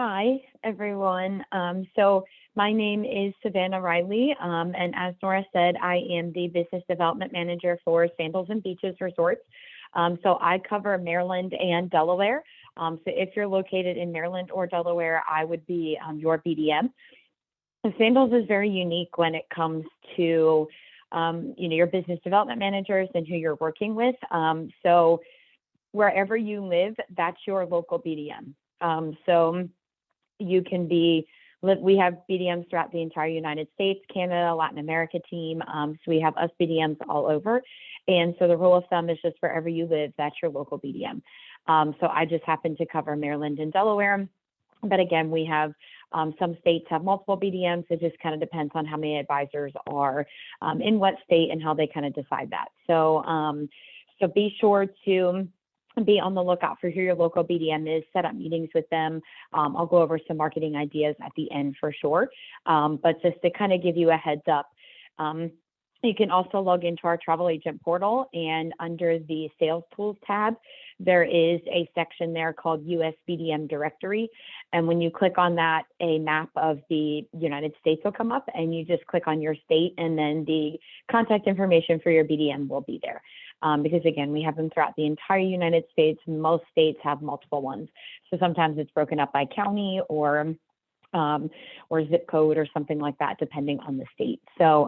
Hi, everyone. So my name is Savannah Riley, and as Nora said, I am the Business Development Manager for Sandals and Beaches Resorts. So I cover Maryland and Delaware. So if you're located in Maryland or Delaware, I would be your BDM. And Sandals is very unique when it comes to your business development managers and who you're working with. So wherever you live, that's your local BDM. So you can be, we have BDMs throughout the entire United States, Canada, Latin America team. So we have us BDMs all over. And so the rule of thumb is just wherever you live, that's your local BDM. So I just happen to cover Maryland and Delaware. But again, we have some states have multiple BDMs. It just kind of depends on how many advisors are in what state and how they kind of decide that. So, so be sure to be on the lookout for who your local BDM is, set up meetings with them. I'll go over some marketing ideas at the end for sure. But just to kind of give you a heads up, you can also log into our travel agent portal, and under the sales tools tab, there is a section there called US BDM directory. And when you click on that, a map of the United States will come up, and you just click on your state, and then the contact information for your BDM will be there. Because again, we have them throughout the entire United States. Most states have multiple ones. So sometimes it's broken up by county or zip code or something like that, depending on the state. So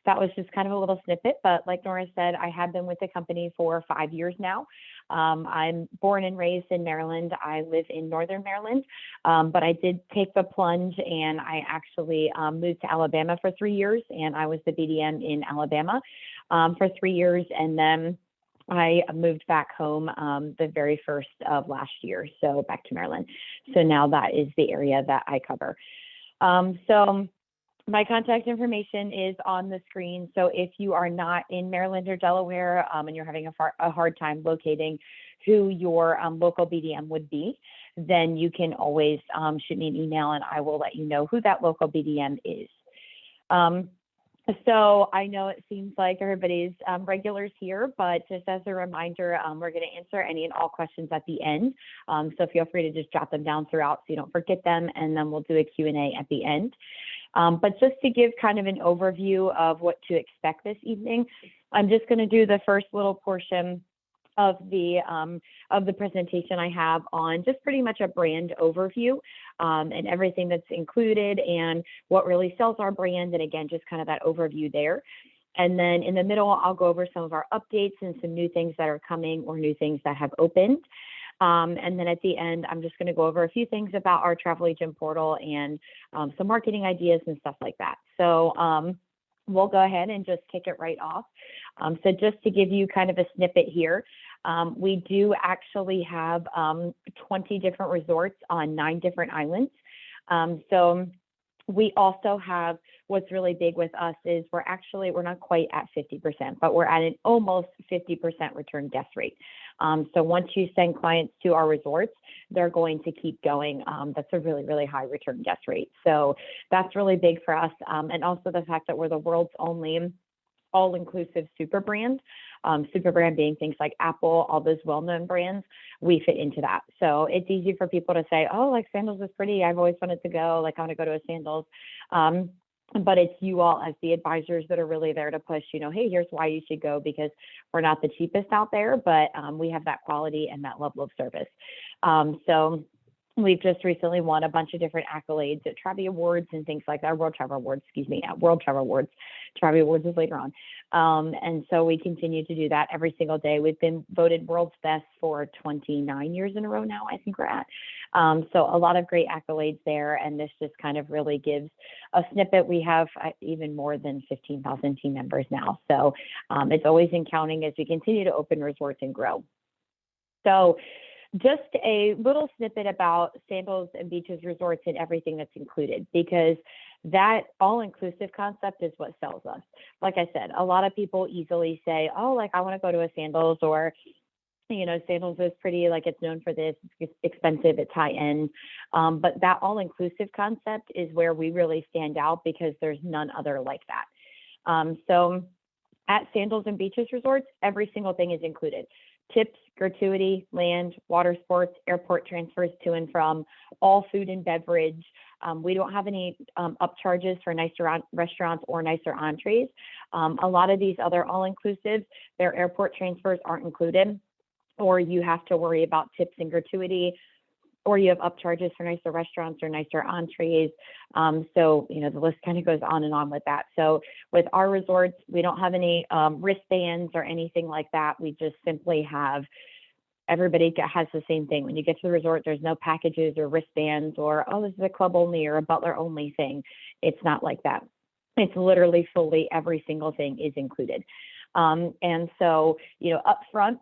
that was just kind of a little snippet, but like Nora said, I have been with the company for 5 years now. I'm born and raised in Maryland. I live in Northern Maryland, but I did take the plunge, and I actually moved to Alabama for 3 years, and I was the BDM in Alabama for 3 years, and then I moved back home the very first of last year, so back to Maryland. So now that is the area that I cover. So my contact information is on the screen. So if you are not in Maryland or Delaware and you're having a hard time locating who your local BDM would be, then you can always shoot me an email, and I will let you know who that local BDM is. So I know it seems like everybody's regulars here, but just as a reminder, we're going to answer any and all questions at the end. So feel free to just jot them down throughout so you don't forget them, and then we'll do a Q&A at the end. But just to give kind of an overview of what to expect this evening, I'm just going to do the first little portion of the presentation I have on just pretty much a brand overview and everything that's included and what really sells our brand. And again, just kind of that overview there. And then in the middle, I'll go over some of our updates and some new things that are coming or new things that have opened. And then at the end, I'm just going to go over a few things about our travel agent portal and some marketing ideas and stuff like that. So we'll go ahead and just kick it right off. So just to give you kind of a snippet here, we do actually have 20 different resorts on 9 different islands. So we also have, what's really big with us is we're not quite at 50%, but we're at an almost 50% return guest rate. So once you send clients to our resorts, they're going to keep going. That's a really, really high return guest rate. So that's really big for us. And also the fact that we're the world's only all-inclusive super brand. Super brand being things like Apple, all those well-known brands, we fit into that. So it's easy for people to say, oh, like Sandals is pretty. I've always wanted to go, like I want to go to a Sandals. But it's you all as the advisors that are really there to push, hey, here's why you should go, because we're not the cheapest out there, but we have that quality and that level of service. So we've just recently won a bunch of different accolades at Travel Awards and things like that. World Travel Awards, World Travel Awards. Travel Awards is later on. And so we continue to do that every single day. We've been voted world's best for 29 years in a row now, I think we're at. So a lot of great accolades there. And this just kind of really gives a snippet. We have even more than 15,000 team members now. So it's always in counting as we continue to open resorts and grow. So just a little snippet about Sandals and Beaches Resorts and everything that's included, because that all-inclusive concept is what sells us. Like I said, a lot of people easily say, oh, like I want to go to a Sandals, or, Sandals is pretty, like it's known for this, it's expensive, it's high-end. But that all-inclusive concept is where we really stand out, because there's none other like that. So at Sandals and Beaches Resorts, every single thing is included. tips, gratuity, land, water sports, airport transfers to and from, all food and beverage. We don't have any upcharges for nicer restaurants or nicer entrees. A lot of these other all-inclusives, their airport transfers aren't included, or you have to worry about tips and gratuity, or you have upcharges for nicer restaurants or nicer entrees. So, you know, the list kind of goes on and on with that. So with our resorts, we don't have any wristbands or anything like that. We just simply have, everybody has the same thing. When you get to the resort, there's no packages or wristbands or, oh, this is a club only or a butler only thing. It's not like that. It's literally fully every single thing is included. And so, you know, upfront,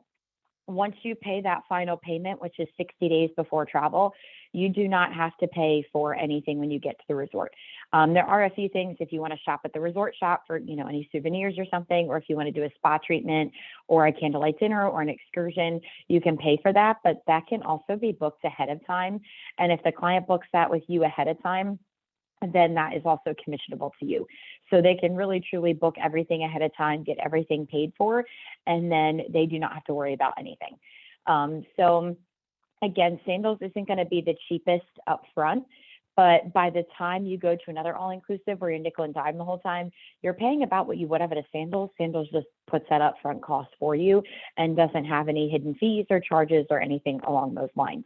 once you pay that final payment, which is 60 days before travel, you do not have to pay for anything when you get to the resort. There are a few things if you want to shop at the resort shop for, you know, any souvenirs or something, or if you want to do a spa treatment or a candlelight dinner or an excursion, you can pay for that, but that can also be booked ahead of time. And if the client books that with you ahead of time, then that is also commissionable to you. So they can really truly book everything ahead of time, get everything paid for, and then they do not have to worry about anything. So again, Sandals isn't going to be the cheapest up front, but by the time you go to another all-inclusive where you're nickel and dime the whole time, you're paying about what you would have at a Sandals. Sandals just puts that upfront cost for you and doesn't have any hidden fees or charges or anything along those lines.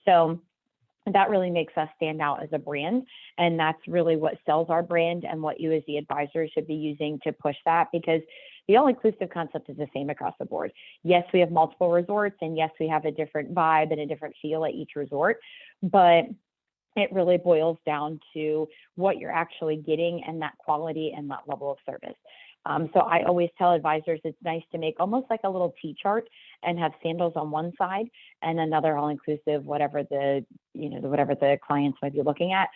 So that really makes us stand out as a brand. And that's really what sells our brand and what you as the advisor should be using to push that, because the all-inclusive concept is the same across the board. Yes, we have multiple resorts, and yes, we have a different vibe and a different feel at each resort, but it really boils down to what you're actually getting and that quality and that level of service. So I always tell advisors it's nice to make almost like a little T-chart and have Sandals on one side and another all-inclusive, whatever the clients might be looking at,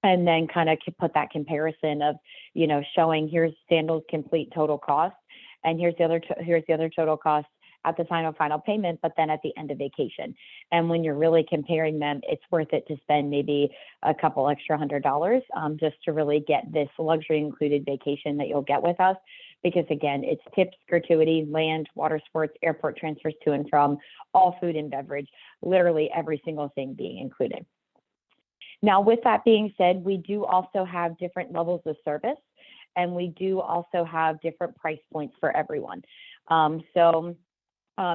and then kind of put that comparison of, you know, showing here's Sandals complete total cost, and here's the other total cost at the final payment, but then at the end of vacation. And when you're really comparing them, it's worth it to spend maybe a couple extra $100 just to really get this luxury included vacation that you'll get with us. Because again, it's tips, gratuity, land, water sports, airport transfers to and from, all food and beverage, literally every single thing being included. Now, with that being said, we do also have different levels of service, and we do also have different price points for everyone.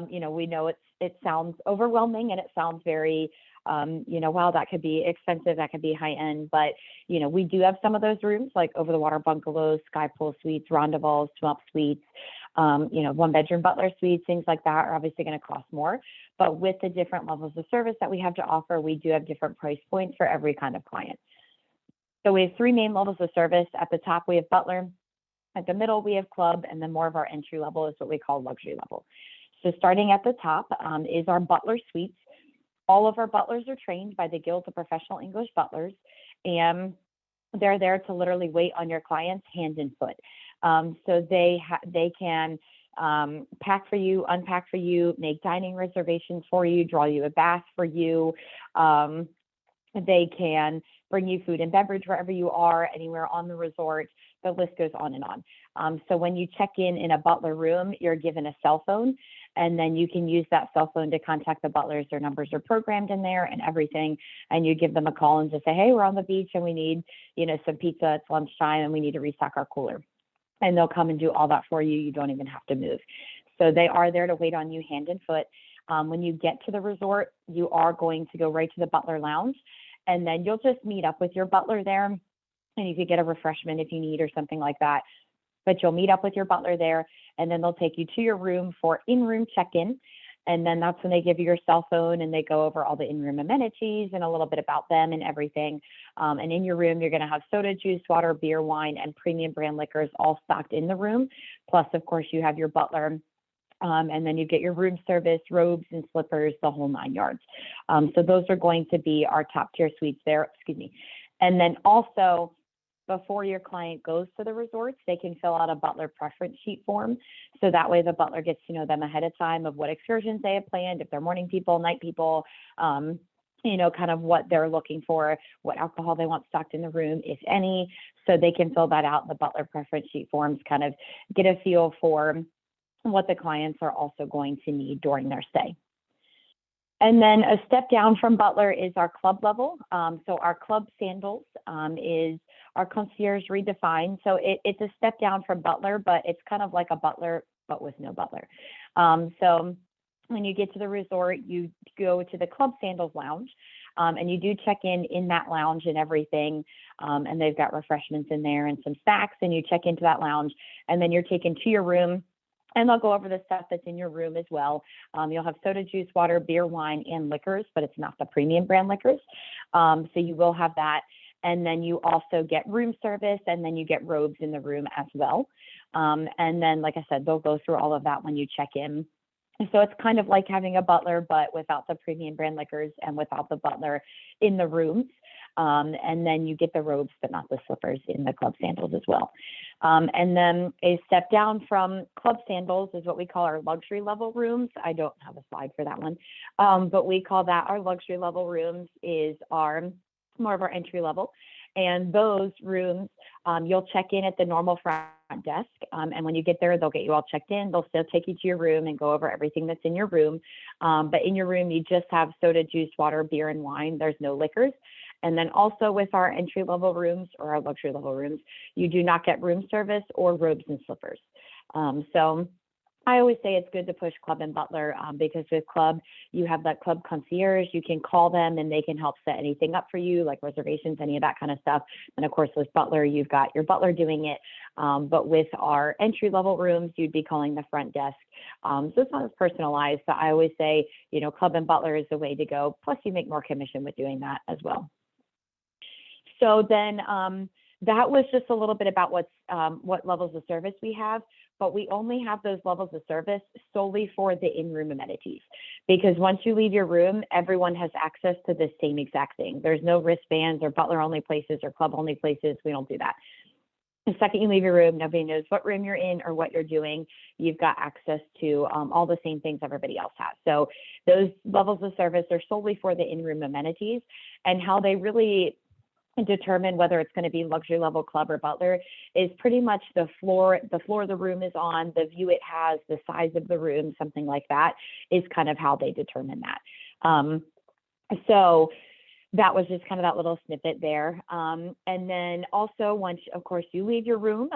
You know, we know it sounds overwhelming and it sounds very, you know, wow, that could be expensive, that could be high end, but, you know, we do have some of those rooms like over the water bungalows, sky pool suites, rondables, swamp suites, you know, one bedroom butler suites, things like that are obviously going to cost more. But with the different levels of service that we have to offer, we do have different price points for every kind of client. So we have three main levels of service. At the top, we have butler. At the middle, we have club, and then more of our entry level is what we call luxury level. So starting at the top is our butler suites. All of our butlers are trained by the Guild of Professional English Butlers, and they're there to literally wait on your clients hand and foot. So they can pack for you, unpack for you, make dining reservations for you, draw you a bath for you. They can bring you food and beverage wherever you are, anywhere on the resort. The list goes on and on. So when you check in a butler room, you're given a cell phone, and then you can use that cell phone to contact the butlers. Their numbers are programmed in there and everything. And you give them a call and just say, hey, we're on the beach and we need, you know, some pizza. It's lunchtime and we need to restock our cooler. And they'll come and do all that for you. You don't even have to move. So they are there to wait on you hand and foot. When you get to the resort, you are going to go right to the butler lounge, and then you'll just meet up with your butler there, and you could get a refreshment if you need or something like that. But you'll meet up with your butler there, and then they'll take you to your room for in-room check-in. And then that's when they give you your cell phone and they go over all the in-room amenities and a little bit about them and everything. And in your room, you're going to have soda, juice, water, beer, wine, and premium brand liquors all stocked in the room. Plus, of course, you have your butler. And then you get your room service, robes and slippers, the whole 9 yards. So those are going to be our top tier suites there, And then also, before your client goes to the resorts, they can fill out a butler preference sheet form. So that way the butler gets to know them ahead of time of what excursions they have planned, if they're morning people, night people, you know, kind of what they're looking for, what alcohol they want stocked in the room, if any. So they can fill that out in the butler preference sheet forms, kind of get a feel for what the clients are also going to need during their stay. And then a step down from butler is our club level. So our club Sandals is our concierge redefined. So it's a step down from butler, but it's kind of like a butler, but with no butler. So when you get to the resort, you go to the club Sandals lounge, and you do check in that lounge and everything. And they've got refreshments in there and some snacks, and you check into that lounge, and then you're taken to your room. And they'll go over the stuff that's in your room as well. You'll have soda, juice, water, beer, wine, and liquors, but it's not the premium brand liquors. So you will have that. And then you also get room service, and then you get robes in the room as well. And then, like I said, they'll go through all of that when you check in. So it's kind of like having a butler, but without the premium brand liquors and without the butler in the rooms. And then you get the robes, but not the slippers in the club Sandals as well. And then a step down from club Sandals is what we call our luxury level rooms. I don't have a slide for that one, but we call that our luxury level rooms is more of our entry level. And those rooms, you'll check in at the normal front desk. And when you get there, they'll get you all checked in. They'll still take you to your room and go over everything that's in your room. But in your room, you just have soda, juice, water, beer, and wine. There's no liquors. And then also with our entry level rooms or our luxury level rooms, you do not get room service or robes and slippers. So I always say it's good to push club and butler because with club, you have that club concierge. You can call them and they can help set anything up for you, like reservations, any of that kind of stuff. And of course, with butler, you've got your butler doing it. But with our entry level rooms, you'd be calling the front desk. So it's not as personalized. So I always say, club and butler is the way to go. Plus, you make more commission with doing that as well. So then that was just a little bit about what levels of service we have, but we only have those levels of service solely for the in-room amenities. Because once you leave your room, everyone has access to the same exact thing. There's no wristbands or butler-only places or club-only places. We don't do that. The second you leave your room, nobody knows what room you're in or what you're doing. You've got access to all the same things everybody else has. So those levels of service are solely for the in-room amenities, and how they really determine whether it's going to be luxury level, club, or butler is pretty much the floor the room is on, the view it has, the size of the room, something like that is kind of how they determine that. So that was just kind of that little snippet there. And then also once, of course, you leave your room,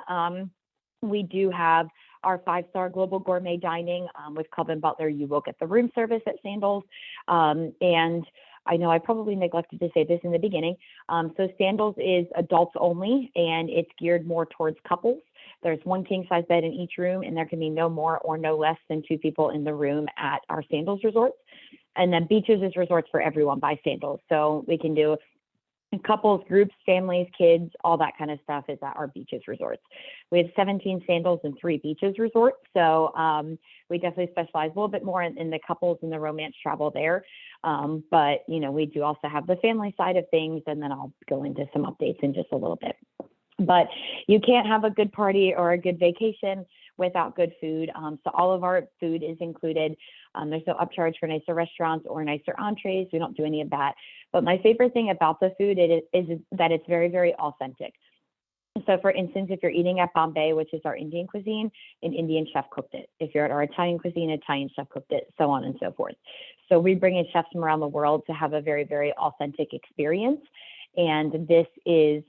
we do have our 5-star global gourmet dining with club and butler. You will get the room service at Sandals. And I know I probably neglected to say this in the beginning. So Sandals is adults only, and it's geared more towards couples. There's one king size bed in each room, and there can be no more or no less than 2 people in the room at our Sandals resorts. And then Beaches is resorts for everyone by Sandals. So we can do couples, groups, families, kids, all that kind of stuff is at our Beaches resorts. We have 17 Sandals and 3 Beaches resorts. So we definitely specialize a little bit more in the couples and the romance travel there. But, we do also have the family side of things, and then I'll go into some updates in just a little bit. But you can't have a good party or a good vacation without good food. So all of our food is included. There's no upcharge for nicer restaurants or nicer entrees. We don't do any of that. But my favorite thing about the food is that it's very, very authentic. So for instance, if you're eating at Bombay, which is our Indian cuisine, an Indian chef cooked it. If you're at our Italian cuisine, an Italian chef cooked it, so on and so forth. So we bring in chefs from around the world to have a very, very authentic experience. And this is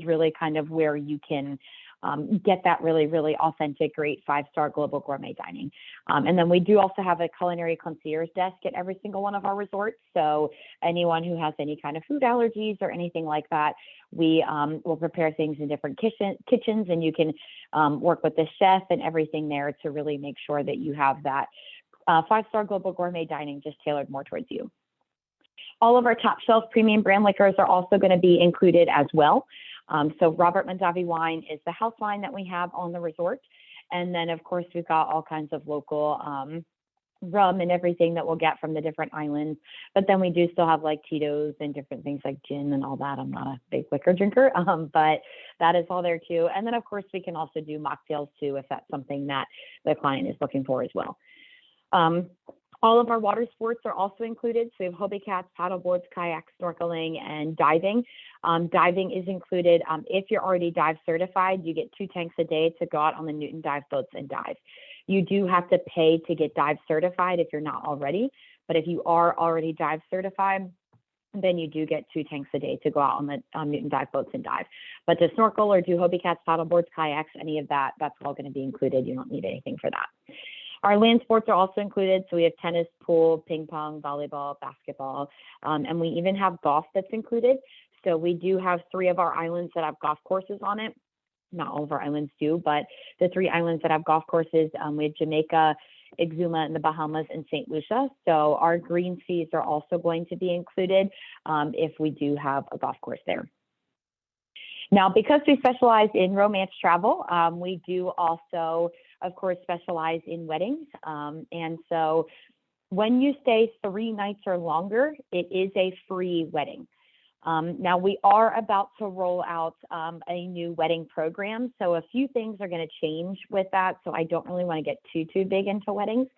really kind of where you can get that really, really authentic, great 5-star global gourmet dining. And then we do also have a culinary concierge desk at every single one of our resorts. So anyone who has any kind of food allergies or anything like that, we will prepare things in different kitchens, and you can work with the chef and everything there to really make sure that you have that 5-star global gourmet dining just tailored more towards you. All of our top shelf premium brand liquors are also going to be included as well. So Robert Mondavi wine is the house wine that we have on the resort. And then, of course, we've got all kinds of local rum and everything that we'll get from the different islands. But then we do still have like Tito's and different things like gin and all that. I'm not a big liquor drinker, but that is all there too. And then, of course, we can also do mocktails too if that's something that the client is looking for as well. All of our water sports are also included. So we have hobie cats, paddle boards, kayaks, snorkeling, and diving. Diving is included. If you're already dive certified, you get 2 tanks a day to go out on the Newton dive boats and dive. You do have to pay to get dive certified if you're not already. But if you are already dive certified, then you do get 2 tanks a day to go out on the Newton dive boats and dive. But to snorkel or do hobie cats, paddle boards, kayaks, any of that, that's all going to be included. You don't need anything for that. Our land sports are also included. So we have tennis, pool, ping pong, volleyball, basketball, and we even have golf that's included. So we do have 3 of our islands that have golf courses on it. Not all of our islands do, but the 3 islands that have golf courses, we have Jamaica, Exuma, and the Bahamas, and Saint Lucia. So our green fees are also going to be included if we do have a golf course there. Now, because we specialize in romance travel, we do also, of course, specialize in weddings. And so when you stay 3 nights or longer, it is a free wedding. Now, we are about to roll out a new wedding program. So a few things are going to change with that. So I don't really want to get too big into weddings.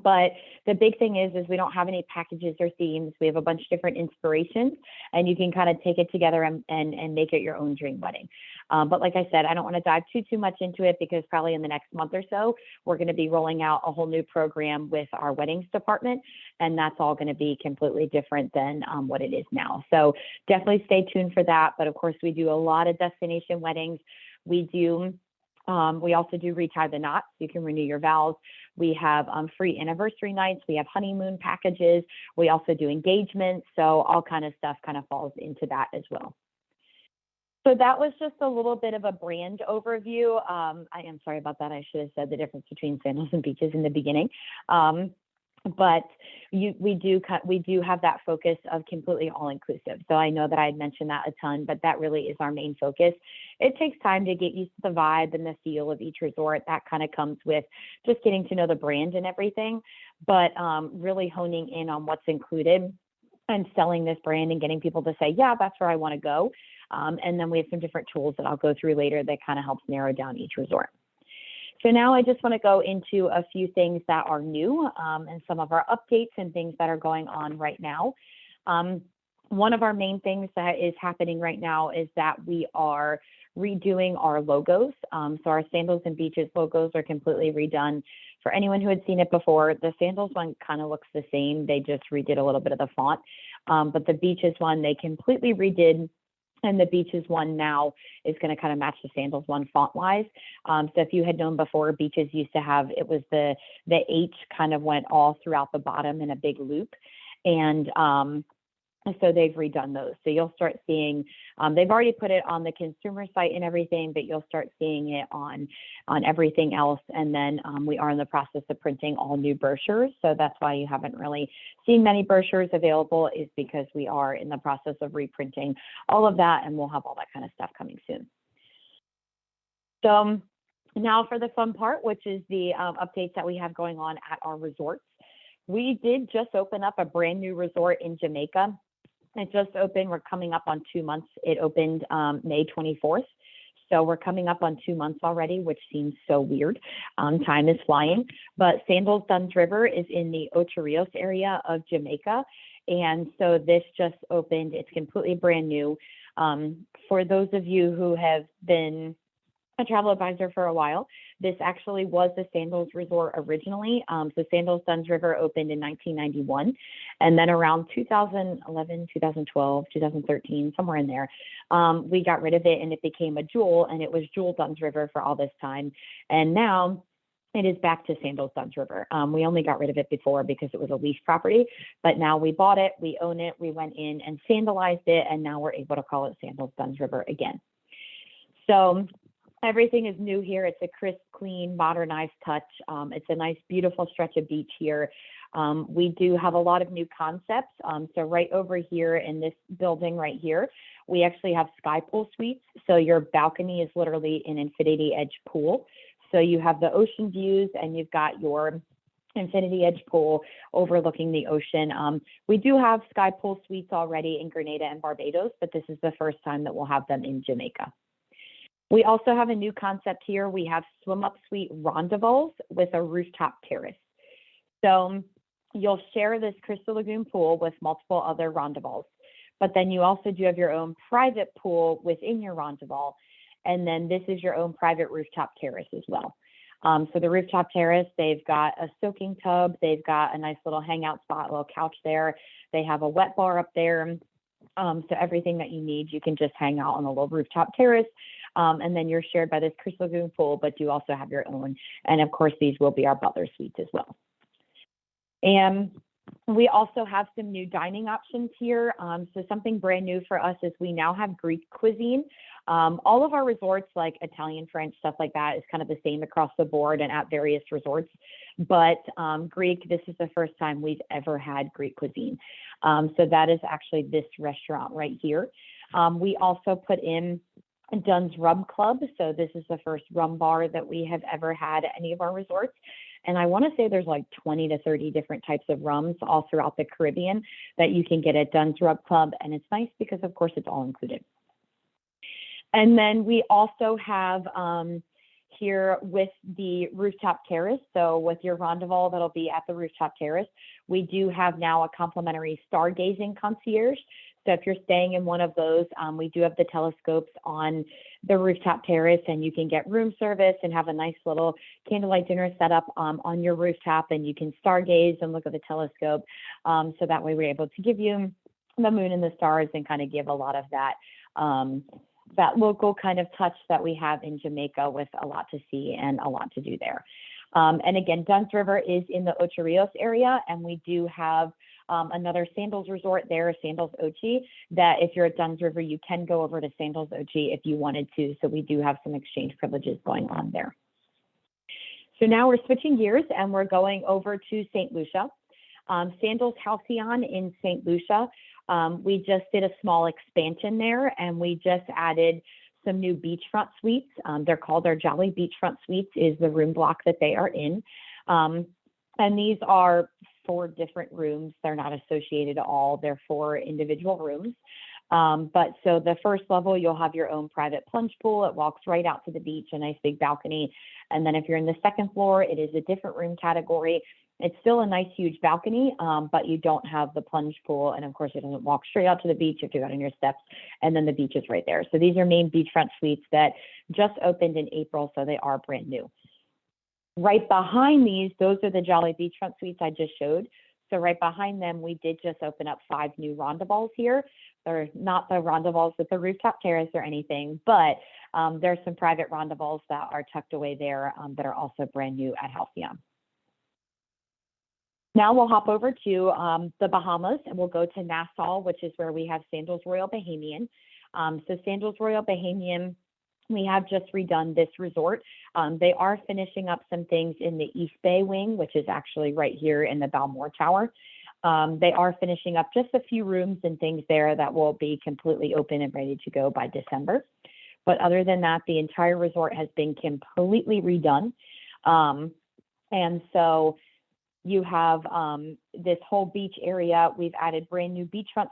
But the big thing is we don't have any packages or themes. We have a bunch of different inspirations, and you can kind of take it together and make it your own dream wedding. But like I said, I don't want to dive too much into it because probably in the next month or so, we're going to be rolling out a whole new program with our weddings department, and that's all going to be completely different than what it is now. So definitely stay tuned for that. But of course, we do a lot of destination weddings. We also do retie the knots. You can renew your vows. We have free anniversary nights. We have honeymoon packages. We also do engagements. So all kind of stuff kind of falls into that as well. So that was just a little bit of a brand overview. I am sorry about that. I should have said the difference between Sandals and beaches in the beginning. But we do have that focus of completely all-inclusive. So I know that I had mentioned that a ton, but that really is our main focus. It takes time to get used to the vibe and the feel of each resort. That kind of comes with just getting to know the brand and everything, but really honing in on what's included and selling this brand and getting people to say, yeah, that's where I want to go. And then we have some different tools that I'll go through later that kind of helps narrow down each resort. So now I just want to go into a few things that are new and some of our updates and things that are going on right now. One of our main things that is happening right now is that we are redoing our logos. So our Sandals and Beaches logos are completely redone. For anyone who had seen it before, the Sandals one kind of looks the same. They just redid a little bit of the font. But the Beaches one, they completely redid. And the Beaches one now is going to kind of match the Sandals one font-wise. So if you had known before, Beaches used to have, it was the H kind of went all throughout the bottom in a big loop. And so they've redone those. So you'll start seeing, they've already put it on the consumer site and everything, but you'll start seeing it on everything else. And then we are in the process of printing all new brochures. So that's why you haven't really seen many brochures available, is because we are in the process of reprinting all of that, and we'll have all that kind of stuff coming soon. So now for the fun part, which is the updates that we have going on at our resorts. We did just open up a brand new resort in Jamaica. It just opened. We're coming up on 2 months. It opened May 24th. So we're coming up on 2 months already, which seems so weird. Time is flying. But Sandals Duns River is in the Ocho Rios area of Jamaica. And so this just opened. It's completely brand new. For those of you who have been a travel advisor for a while, this actually was the Sandals Resort originally. So Sandals Duns River opened in 1991. And then around 2011, 2012, 2013, somewhere in there, we got rid of it and it became a Jewel, and it was Jewel Duns River for all this time. And now it is back to Sandals Duns River. We only got rid of it before because it was a lease property, but now we bought it, we own it, we went in and sandalized it, and now we're able to call it Sandals Duns River again. So everything is new here. It's a crisp, clean, modernized touch. It's a nice, beautiful stretch of beach here. We do have a lot of new concepts. So right over here in this building right here, we actually have sky pool suites. So your balcony is literally an infinity edge pool. So you have the ocean views and you've got your infinity edge pool overlooking the ocean. We do have sky pool suites already in Grenada and Barbados, but this is the first time that we'll have them in Jamaica. We also have a new concept here. We have swim up suite rendezvous with a rooftop terrace. So you'll share this Crystal Lagoon pool with multiple other rondables, but then you also do have your own private pool within your rondable. And then this is your own private rooftop terrace as well. So the rooftop terrace, they've got a soaking tub, they've got a nice little hangout spot, a little couch there. They have a wet bar up there. So everything that you need, you can just hang out on a little rooftop terrace. And then you're shared by this Crystal Lagoon pool, but you also have your own. And of course, these will be our butler suites as well. And we also have some new dining options here. So something brand new for us is we now have Greek cuisine. All of our resorts, like Italian, French, stuff like that, is kind of the same across the board and at various resorts. But Greek, this is the first time we've ever had Greek cuisine. So that is actually this restaurant right here. We also put in Dunn's Rum Club. So this is the first rum bar that we have ever had at any of our resorts. And I want to say there's like 20 to 30 different types of rums all throughout the Caribbean that you can get at Dunn's Rum Club. And it's nice because, of course, it's all included. And then we also have here with the rooftop terrace. So with your rondavel that'll be at the rooftop terrace, we do have now a complimentary stargazing concierge. So if you're staying in one of those, we do have the telescopes on the rooftop terrace, and you can get room service and have a nice little candlelight dinner set up on your rooftop, and you can stargaze and look at the telescope. So that way we're able to give you the moon and the stars and kind of give a lot of that that local kind of touch that we have in Jamaica, with a lot to see and a lot to do there. And again, Dunn's River is in the Ocho Rios area, and we do have another Sandals resort there, Sandals Ochi, that if you're at Dunn's River, you can go over to Sandals Ochi if you wanted to. So we do have some exchange privileges going on there. So now we're switching gears and we're going over to Saint Lucia. Sandals Halcyon in Saint Lucia. We just did a small expansion there, and we just added some new beachfront suites. They're called our Jolly Beachfront Suites, is the room block that they are in. And these are 4 different rooms. They're not associated at all. They're 4 individual rooms. But so the first level, you'll have your own private plunge pool. It walks right out to the beach, a nice big balcony. And then if you're in the second floor, it is a different room category. It's still a nice, huge balcony, but you don't have the plunge pool. And of course, it doesn't walk straight out to the beach. You have to go on your steps, and then the beach is right there. So these are main beachfront suites that just opened in April, so they are brand new. Right behind these, those are the Jolly Beachfront Suites I just showed. So right behind them, we did just open up 5 new rondavels here. They're not the rondavels with the rooftop terrace or anything, but there's some private rondavels that are tucked away there that are also brand new at Halcyon. Now we'll hop over to the Bahamas, and we'll go to Nassau, which is where we have Sandals Royal Bahamian. So Sandals Royal Bahamian, we have just redone this resort. They are finishing up some things in the East Bay wing, which is actually right here in the Balmoor Tower. They are finishing up just a few rooms and things there that will be completely open and ready to go by December. But other than that, the entire resort has been completely redone. And so you have this whole beach area. We've added brand new beachfront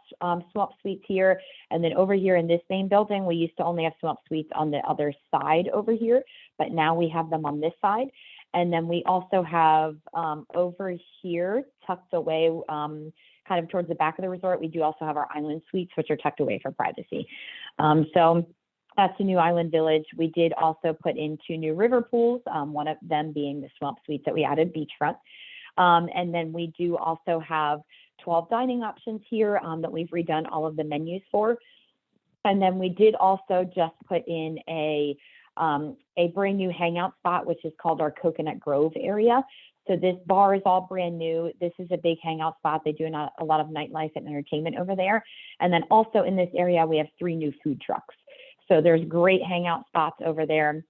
swamp suites here. And then over here in this main building, we used to only have swamp suites on the other side over here, but now we have them on this side. And then we also have over here, tucked away kind of towards the back of the resort, we do also have our island suites, which are tucked away for privacy. So that's a new island village. We did also put in 2 new river pools, one of them being the swamp suites that we added beachfront. And then we do also have 12 dining options here that we've redone all of the menus for. And then we did also just put in a brand new hangout spot, which is called our Coconut Grove area. So this bar is all brand new. This is a big hangout spot. They do a lot of nightlife and entertainment over there. And then also in this area, we have 3 new food trucks. So there's great hangout spots over there.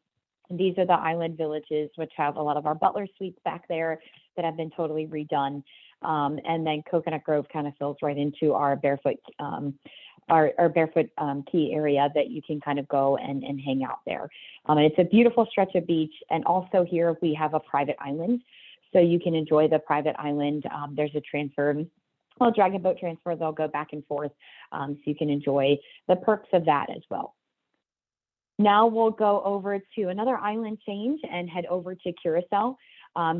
And these are the island villages, which have a lot of our butler suites back there that have been totally redone. And then Coconut Grove kind of fills right into our barefoot key area that you can kind of go and hang out there. And it's a beautiful stretch of beach. And also here we have a private island. So you can enjoy the private island. There's a transfer, well, dragon boat transfer. They'll go back and forth. So you can enjoy the perks of that as well. Now we'll go over to another island change and head over to Curaçao.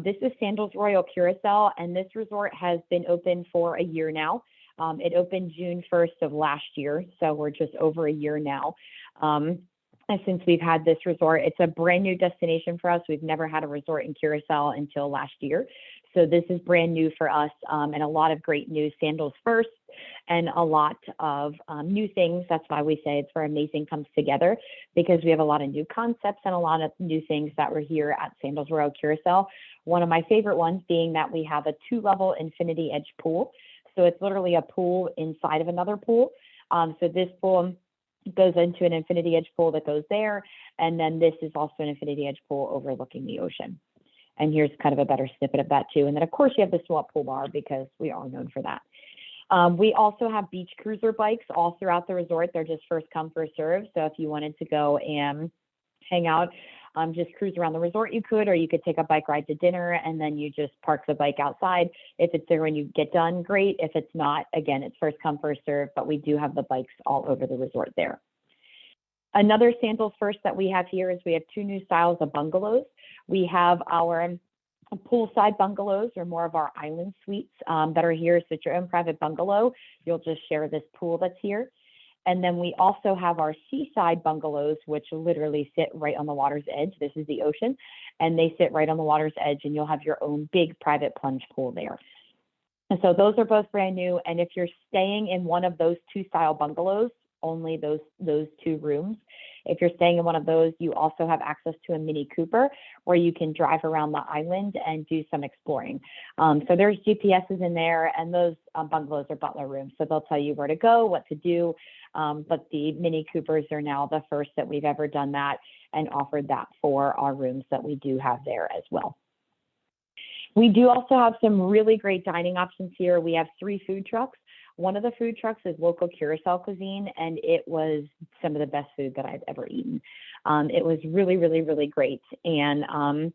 This is Sandals Royal Curaçao, and this resort has been open for a year now. It opened June 1st of last year, so we're just over a year now. And since we've had this resort, it's a brand new destination for us. We've never had a resort in Curaçao until last year. So this is brand new for us, and a lot of great new Sandals first and a lot of new things. That's why we say it's where amazing comes together, because we have a lot of new concepts and a lot of new things that were here at Sandals Royal Curaçao. One of my favorite ones being that we have a 2-level infinity edge pool. So it's literally a pool inside of another pool. So this pool goes into an infinity edge pool that goes there. And then this is also an infinity edge pool overlooking the ocean. And here's kind of a better snippet of that too. And then of course you have the swap pool bar, because we are known for that. We also have beach cruiser bikes all throughout the resort. They're just first come, first serve. So if you wanted to go and hang out, just cruise around the resort, you could, or you could take a bike ride to dinner and then you just park the bike outside. If it's there when you get done, great. If it's not, again, it's first come, first serve, but we do have the bikes all over the resort there. Another Sandals first that we have here is we have 2 new styles of bungalows. We have our poolside bungalows, or more of our island suites that are here. So it's your own private bungalow. You'll just share this pool that's here. And then we also have our seaside bungalows, which literally sit right on the water's edge. This is the ocean, and they sit right on the water's edge, and you'll have your own big private plunge pool there. And so those are both brand new. And if you're staying in one of those 2 style bungalows, only those 2 rooms, if you're staying in one of those, you also have access to a Mini Cooper where you can drive around the island and do some exploring. So there's GPSs in there, and those bungalows are butler rooms. So they'll tell you where to go, what to do. But the Mini Coopers are now the first that we've ever done that and offered that for our rooms that we do have there as well. We do also have some really great dining options here. We have 3 food trucks. One of the food trucks is local Curaçao cuisine, and it was some of the best food that I've ever eaten. It was really, really, really great. And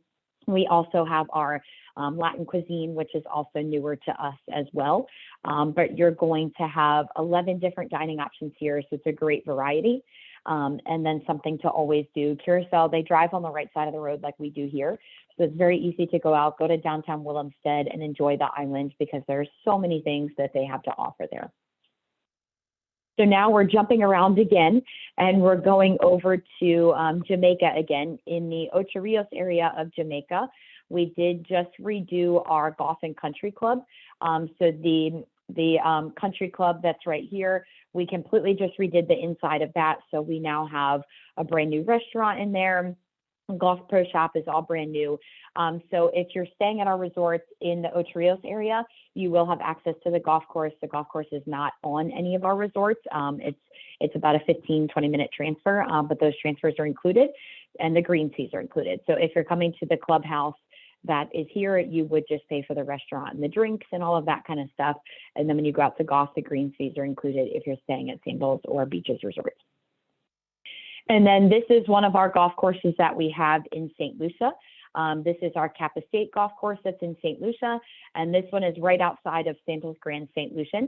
we also have our Latin cuisine, which is also newer to us as well. But you're going to have 11 different dining options here, so it's a great variety. And then something to always do. Curaçao, they drive on the right side of the road like we do here. So it's very easy to go out, go to downtown Willemstad and enjoy the island, because there's so many things that they have to offer there. So now we're jumping around again, and we're going over to Jamaica again. In the Ocho Rios area of Jamaica, we did just redo our golf and country club. So the country club that's right here, we completely just redid the inside of that. So we now have a brand new restaurant in there. Golf Pro Shop is all brand new. So if you're staying at our resorts in the Ocho Rios area, you will have access to the golf course. The golf course is not on any of our resorts. It's about a 15-20 minute transfer, but those transfers are included, and the green fees are included. So if you're coming to the clubhouse that is here, you would just pay for the restaurant and the drinks and all of that kind of stuff. And then when you go out to golf, the green fees are included if you're staying at Sandals or Beaches Resorts. And then this is one of our golf courses that we have in Saint Lucia. This is our Kappa State golf course that's in Saint Lucia. And this one is right outside of Sandals Grand St. Lucian.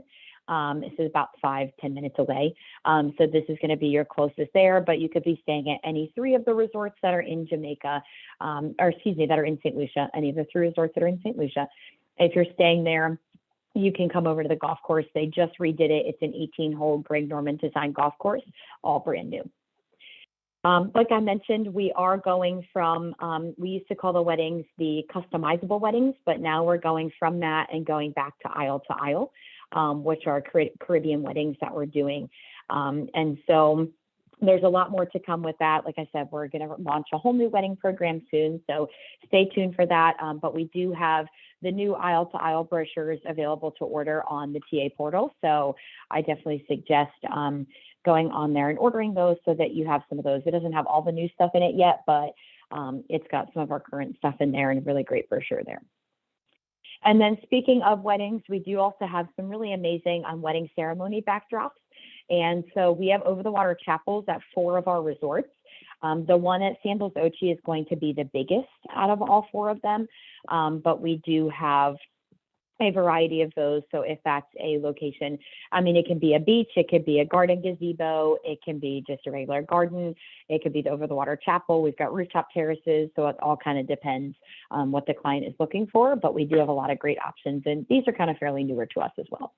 This is about 5-10 minutes away. So this is going to be your closest there, but you could be staying at any 3 of the resorts that are in Jamaica, that are in St. Lucia, any of the 3 resorts that are in St. Lucia. If you're staying there, you can come over to the golf course. They just redid it. It's an 18-hole Greg Norman designed golf course, all brand new. Like I mentioned, we are going from, we used to call the weddings the customizable weddings, but now we're going from that and going back to aisle, which are Caribbean weddings that we're doing. And so there's a lot more to come with that. Like I said, we're going to launch a whole new wedding program soon, so stay tuned for that. But we do have the new aisle brochures available to order on the TA portal. So I definitely suggest going on there and ordering those so that you have some of those. It doesn't have all the new stuff in it yet, but it's got some of our current stuff in there and a really great brochure there. And then speaking of weddings, we do also have some really amazing wedding ceremony backdrops. And so we have over-the-water chapels at 4 of our resorts. The one at Sandals Ochi is going to be the biggest out of all 4 of them, but we do have a variety of those. So if that's a location, I mean, it can be a beach, it could be a garden gazebo, it can be just a regular garden, it could be the over the water chapel. We've got rooftop terraces, so it all kind of depends on what the client is looking for, but we do have a lot of great options, and these are kind of fairly newer to us as well.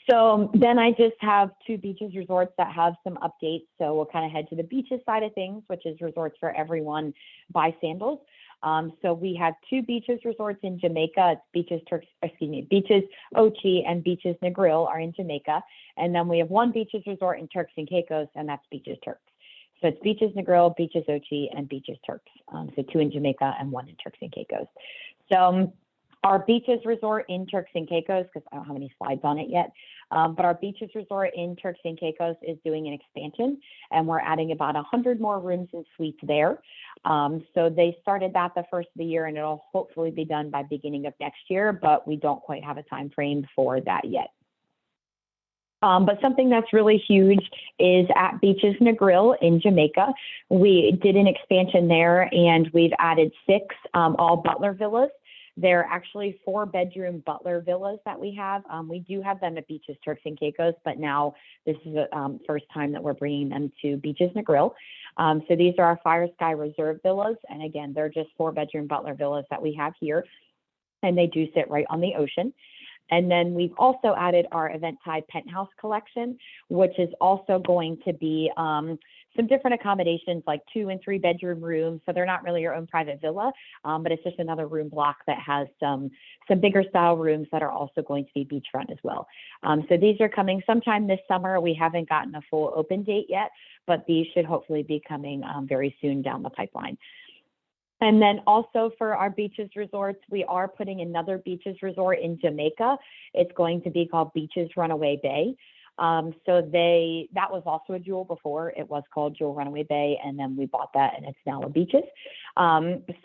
So then I just have 2 beaches resorts that have some updates. So we'll kind of head to the beaches side of things, which is Resorts for Everyone by Sandals. So we have 2 beaches resorts in Jamaica. It's Beaches Ochi and Beaches Negril are in Jamaica. And then we have 1 beaches resort in Turks and Caicos, and that's Beaches Turks. So it's Beaches Negril, Beaches Ochi, and Beaches Turks. So 2 in Jamaica and 1 in Turks and Caicos. So our beaches resort in Turks and Caicos, because I don't have any slides on it yet, but our beaches resort in Turks and Caicos is doing an expansion, and we're adding about 100 more rooms and suites there. So they started that the first of the year, and it'll hopefully be done by beginning of next year, but we don't quite have a time frame for that yet. But something that's really huge is at Beaches Negril in Jamaica. We did an expansion there, and we've added 6 all butler villas. They're actually 4-bedroom butler villas that we have. We do have them at Beaches Turks and Caicos, but now this is the first time that we're bringing them to Beaches Negril. So these are our Fire Sky Reserve villas. And again, they're just 4-bedroom butler villas that we have here. And they do sit right on the ocean. And then we've also added our Event-Tide Penthouse collection, which is also going to be some different accommodations like 2- and 3-bedroom rooms. So they're not really your own private villa, but it's just another room block that has some bigger style rooms that are also going to be beachfront as well. So these are coming sometime this summer. We haven't gotten a full open date yet, but these should hopefully be coming very soon down the pipeline. And then also for our beaches resorts, we are putting another beaches resort in Jamaica. It's going to be called Beaches Runaway Bay. So that was also a Jewel before. It was called Jewel Runaway Bay, and then we bought that, and it's now a Beaches.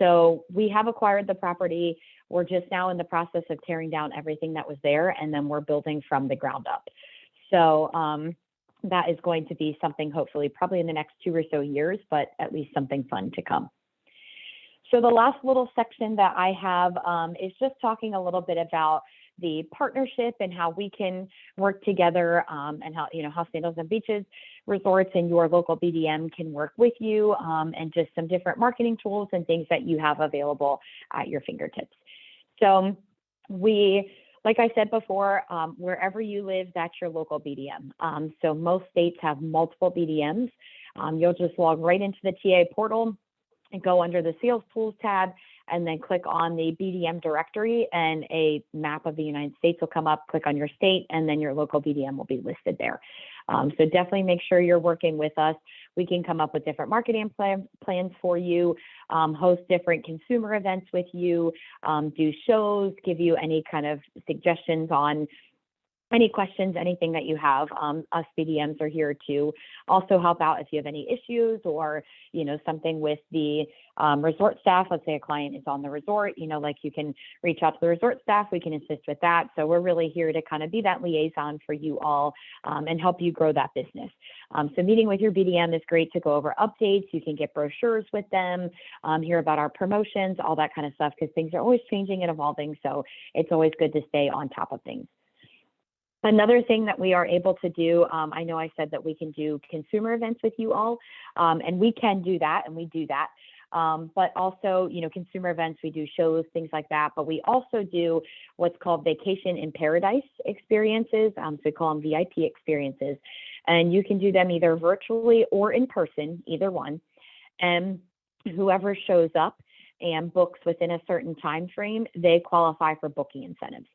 So we have acquired the property. We're just now in the process of tearing down everything that was there, and then we're building from the ground up. So that is going to be something hopefully probably in the next 2 or so years, but at least something fun to come. So the last little section that I have is just talking a little bit about the partnership and how we can work together, and how Sandals and Beaches Resorts and your local BDM can work with you, and just some different marketing tools and things that you have available at your fingertips. So like I said before, wherever you live, that's your local BDM. So most states have multiple BDMs. You'll just log right into the TA portal and go under the Sales Tools tab, and then click on the BDM directory, and a map of the United States will come up. Click on your state, and then your local BDM will be listed there. So definitely make sure you're working with us. We can come up with different marketing plans for you, host different consumer events with you, do shows, give you any kind of suggestions on any questions, anything that you have. Us BDMs are here to also help out if you have any issues, or something with the resort staff. Let's say a client is on the resort, like you can reach out to the resort staff. We can assist with that. So we're really here to kind of be that liaison for you all, and help you grow that business. So meeting with your BDM is great to go over updates. You can get brochures with them, hear about our promotions, all that kind of stuff, because things are always changing and evolving. So it's always good to stay on top of things. Another thing that we are able to do, I know I said that we can do consumer events with you all, and we can do that, and we do that. But also, consumer events, we do shows, things like that. But we also do what's called Vacation in Paradise experiences. So we call them VIP experiences. And you can do them either virtually or in person, either one. And whoever shows up and books within a certain time frame, they qualify for booking incentives.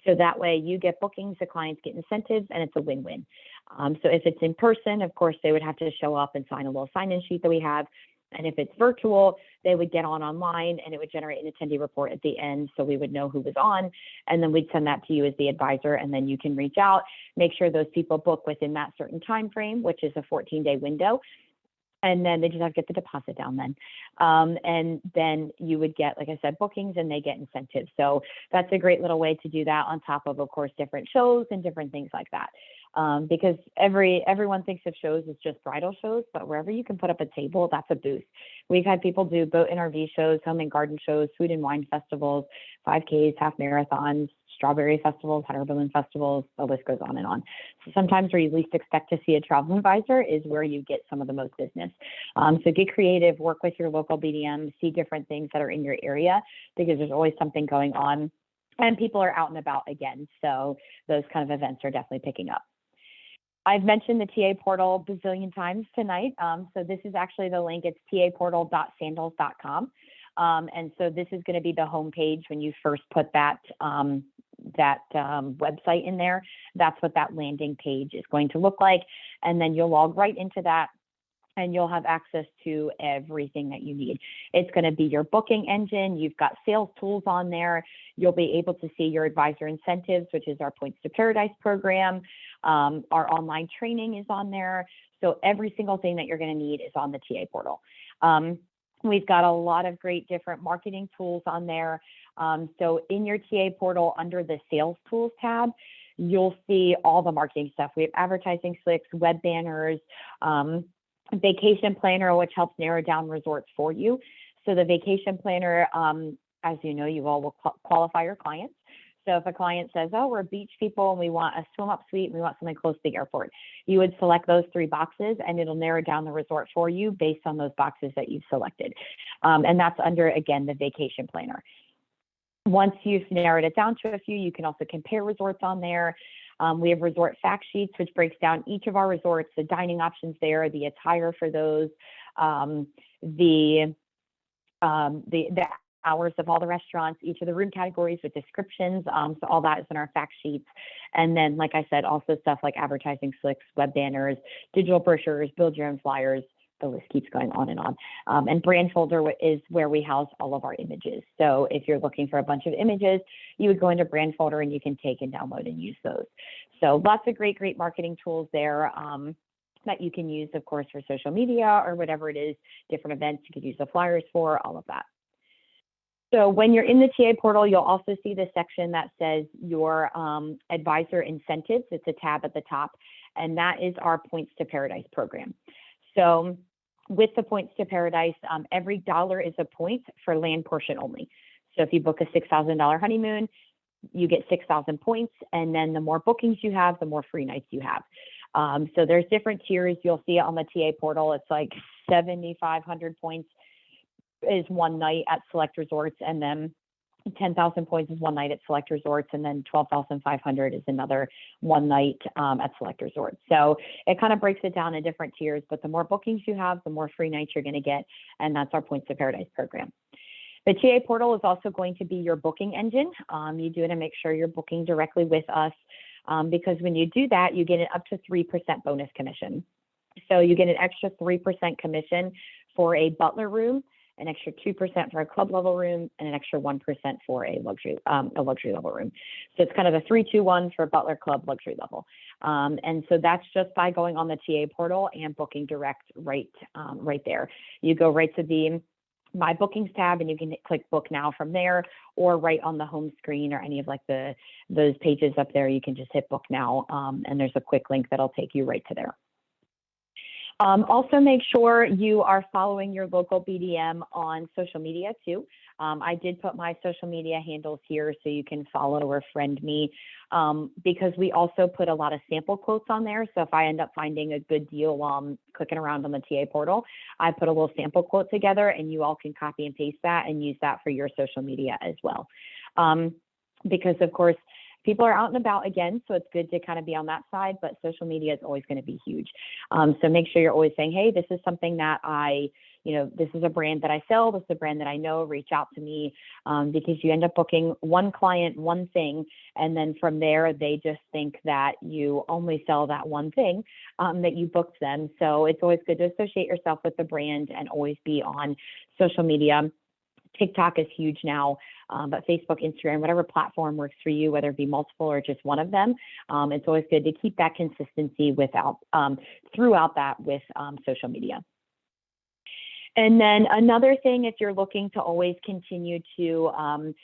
So that way you get bookings, the clients get incentives, and it's a win-win. So if it's in person, of course, they would have to show up and sign a little sign-in sheet that we have. And if it's virtual, they would get online, and it would generate an attendee report at the end, so we would know who was on, and then we'd send that to you as the advisor, and then you can reach out, make sure those people book within that certain time frame, which is a 14-day window. And then they just have to get the deposit down then. And then you would get, like I said, bookings, and they get incentives. So that's a great little way to do that on top of course, different shows and different things like that. Because everyone thinks of shows as just bridal shows, but wherever you can put up a table, that's a booth. We've had people do boat and RV shows, home and garden shows, food and wine festivals, 5Ks, half marathons, strawberry festivals, hot air balloon festivals, the list goes on and on. So sometimes where you least expect to see a travel advisor is where you get some of the most business. So get creative, work with your local BDM, see different things that are in your area, because there's always something going on and people are out and about again. So those kind of events are definitely picking up. I've mentioned the TA portal a bazillion times tonight. So this is actually the link. It's taportal.sandals.com. And so this is going to be the homepage when you first put that website in there. That's what that landing page is going to look like. And then you'll log right into that, and you'll have access to everything that you need. It's going to be your booking engine. You've got sales tools on there. You'll be able to see your advisor incentives, which is our Points to Paradise program. Our online training is on there. So every single thing that you're going to need is on the TA portal. We've got a lot of great different marketing tools on there. So in your TA portal, under the sales tools tab, you'll see all the marketing stuff. We have advertising slicks, web banners, vacation planner, which helps narrow down resorts for you. So the vacation planner, as you know, you all will qualify your clients. So if a client says, oh, we're beach people and we want a swim up suite, and we want something close to the airport, you would select those 3 boxes, and it'll narrow down the resort for you based on those boxes that you've selected. And that's under, again, the vacation planner. Once you've narrowed it down to a few, you can also compare resorts on there. We have resort fact sheets, which breaks down each of our resorts, the dining options there, the attire for those, the hours of all the restaurants, each of the room categories with descriptions. So all that is in our fact sheets. And then, like I said, also stuff like advertising slicks, web banners, digital brochures, build your own flyers. The list keeps going on and on. And brand folder is where we house all of our images. So if you're looking for a bunch of images, you would go into brand folder and you can take and download and use those. So lots of great marketing tools there that you can use, of course, for social media or whatever it is, different events you could use the flyers for, all of that. So when you're in the TA portal, you'll also see the section that says your advisor incentives. It's a tab at the top, and that is our Points to Paradise program. So with the Points to Paradise, every dollar is a point for land portion only. So if you book a $6,000 honeymoon, you get 6,000 points, and then the more bookings you have, the more free nights you have. So there's different tiers. You'll see it on the TA portal. It's like 7,500 points is one night at select resorts, and then 10,000 points is one night at select resorts, and then 12,500 is another one night at select resorts. So it kind of breaks it down in different tiers, but the more bookings you have, the more free nights you're going to get, and that's our Points to Paradise program. The TA portal is also going to be your booking engine. You do it to make sure you're booking directly with us, because when you do that, you get an up to 3% bonus commission. So you get an extra 3% commission for a butler room, an extra 2% for a club level room, and an extra 1% for a luxury level room. So it's kind of a 3-2-1 for butler, club, luxury level. And so that's just by going on the TA portal and booking direct right there. You go right to the My Bookings tab, and you can click Book Now from there, or right on the home screen or any of like those pages up there, you can just hit Book Now, and there's a quick link that'll take you right to there. Also make sure you are following your local BDM on social media too. I did put my social media handles here so you can follow or friend me, because we also put a lot of sample quotes on there. So if I end up finding a good deal while I'm clicking around on the TA portal, I put a little sample quote together, and you all can copy and paste that and use that for your social media as well. Because of course, people are out and about again, so it's good to kind of be on that side, but social media is always going to be huge. So make sure you're always saying, hey, this is something that this is a brand that I sell, this is a brand that I know, reach out to me, because you end up booking one client, one thing, and then from there, they just think that you only sell that one thing, that you booked them. So it's always good to associate yourself with the brand and always be on social media. TikTok is huge now, but Facebook, Instagram, whatever platform works for you, whether it be multiple or just one of them, it's always good to keep that consistency throughout that with social media. And then another thing, if you're looking to always continue to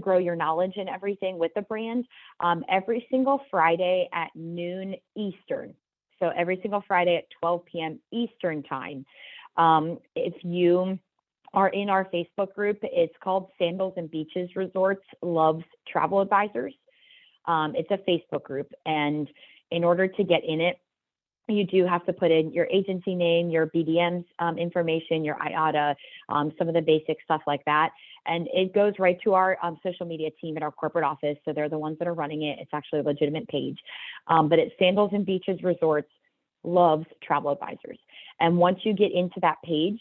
grow your knowledge and everything with the brand, every single Friday at noon Eastern. So every single Friday at 12 p.m. Eastern time, if you are in our Facebook group, it's called Sandals and Beaches Resorts Loves Travel Advisors. It's a Facebook group, and in order to get in it, you do have to put in your agency name, your BDM information, your IATA, some of the basic stuff like that. And it goes right to our social media team at our corporate office. So they're the ones that are running it. It's actually a legitimate page. But it's Sandals and Beaches Resorts Loves Travel Advisors. And once you get into that page,